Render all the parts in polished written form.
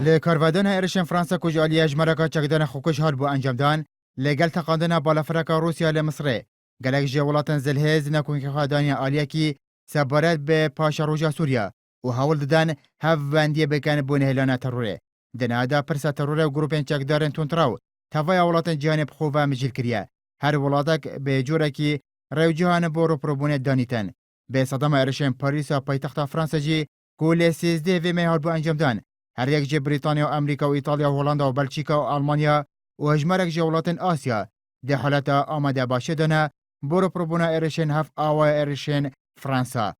لی کارودان ارشن فرانسا کج آلیه جمرکا چکدان خوکش هات بو انجام دان لگل تقاندنا بالافرکا روسیا لمصر گلک جولاتن زلهز نکون که خدانی آلیه کی سبارت به پاشا روجا سوریا و هول ددن هف وندی بکن بون هلانه تروره دنادا پرسا تروره و گروپین چکدارن تونتراو تفای ولاتن جانب خوبه مجیل کریه هر ولاتک به جوره کی رو جهان بورو پروبونه دانیتن به صدام ارشن پاریس پایتخت فرانسا جی کل 13 و می هات بو انجام دان هر یک جه بریتانیا و امریکا و ایتالیا و هولندا و بلژیکا و آلمانیا و هجمارک جولاتن آسیا ده حالت آماده باشه دانه برو پروبونا ارشن هف آوای ارشن فرانسا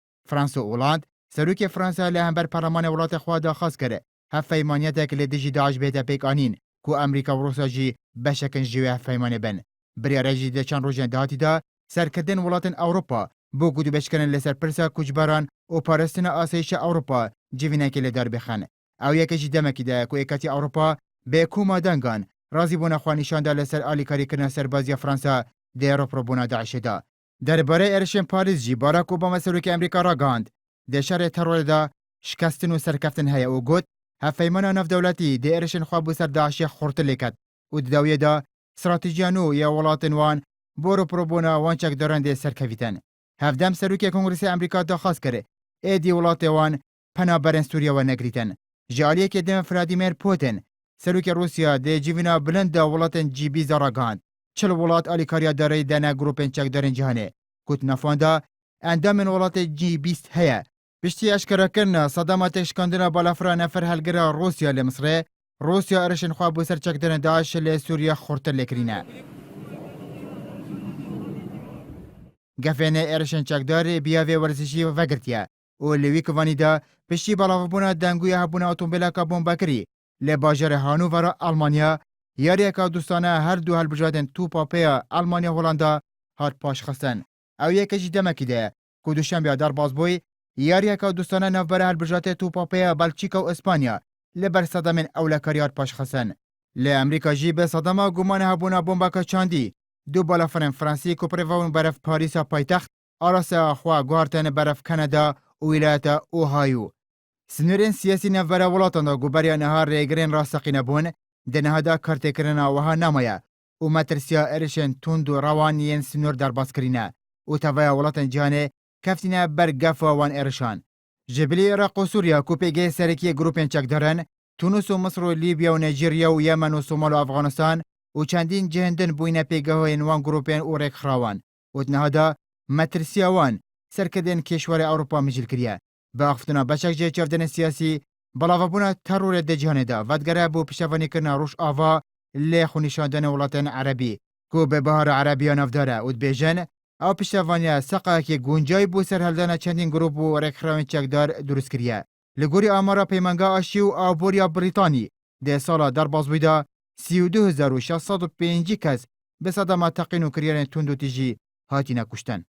و هولند سروک فرانسا لهمبر پارلمان ولات خوا داخواست کرده هف فیمانیتک لدیجی داعش بهتا پیک آنین کو امریکا و روسا جی بشکن جوی هف فیمانه بن بریاره جی ده چند روژن دهاتی دا سرکردن ولاتن اوروپا بو گودو بشکنن لسر پرسا کجباران و پارستن آسایش اوروپا جیوینه که لدار بخن او یکی دمکی ده کو اکاتی اوروپا به کوما دنگان رازی بونا خوانیشان ده لسر آلیکاری کرنا سربازی فرانسا ده رو بونا داعش ده درباره ارشن پاریس جی باراک اوباما سروک امریکا را گاند ده شر ترور ده شکستن و سرکفتن هیا او گوت هفیمان نف دولتی ده ارشن خواب سر داعش خورت لیکت و داویه ده استراتیجیانو یا ولاتن وان برو بونا وان چک دارن ده سرکویتن هفدم سروک کنگرس امریکا داخواست کرده ایدی ولات وان پنا برن سوریا و نگریتن جالیه که دم ولادیمیر پوتین سروک روسیا ده جیوینا بلند ولاتن جی بی زاراگاند چل ولات آلیکاریا داره دنا گروپن چک دارن جهانه کت نفاندا اندامن ولات جی 20 هيا بشتي اشکرا کرنا صدامات اشکاندنا بالافرا نفر هلگرا روسیا لمصر روسیا ارشن خواب بسر چک دارن داعش لسوریا خورتل لکرینه گفنه ارشن چک داره بیاوی ورزشی و وگرتیه و لوی کوانی دا پشتی بلاوبونا دنگوی هبونا اتومبیلا کا بمب کری ل باجر هانوور آلمانیا یاری کا دوستانه هر دو هلبجادن تو پاپیا آلمانیا هولندا هات پاش خستن او یکی دمکی ده کو دوشنبه در بازبوی یاری کا دوستانه نوبره هلبجات تو پاپیا بلژیکا و اسپانیا ل بر صدمن اولکاریات پاش خستن ل امریکا جی به صدما گمان هبونا بمب کا چاندی دو بالافرن فرانسی کو پرواون برف پاریس پایتخت آراسا خوا گوارتن برف کانادا و ولایت اوهایو سنورین سیاسی نوبره ولاتان دا گوبریا نهار ریگرین راستقی نبون ده نهادا کارته کرنا وها نمایه و مترسیا ارشن تند و روانین سنور در باز کرینه و تاویا ولاتان جانه کفتینه برگف وان ارشان جبلی عراق و سوریا کو پیگه سرکی گروپین چک دارن تونس و مصر و لیبیا و نیجرییا و یمن و سومال و افغانستان و چندین جهندن بوینه پیگه های وان گروپین و ریک خراوان و نهادا مترسیا وان سرکدن کشور اروپا مجل کریه با اختنا بچک جه چفدن سیاسی بلاوبونا ترور ده جهان دا ودگره بو پشتوانی کرنا روش آوا لی خونیشاندن ولاتن عربی کو به بهار عربیان افداره و بیژن او پشتوانی سقا که گونجای بو سرهلدن چندین گروپ و رکراوین چکدار درست کریه لگوری آمارا پیمانگا آشی و آبوریا بریتانی ده سالا در بازویدا 32605 کس به صدمات تقین و کریرن تندو تیجی هاتی نکشتن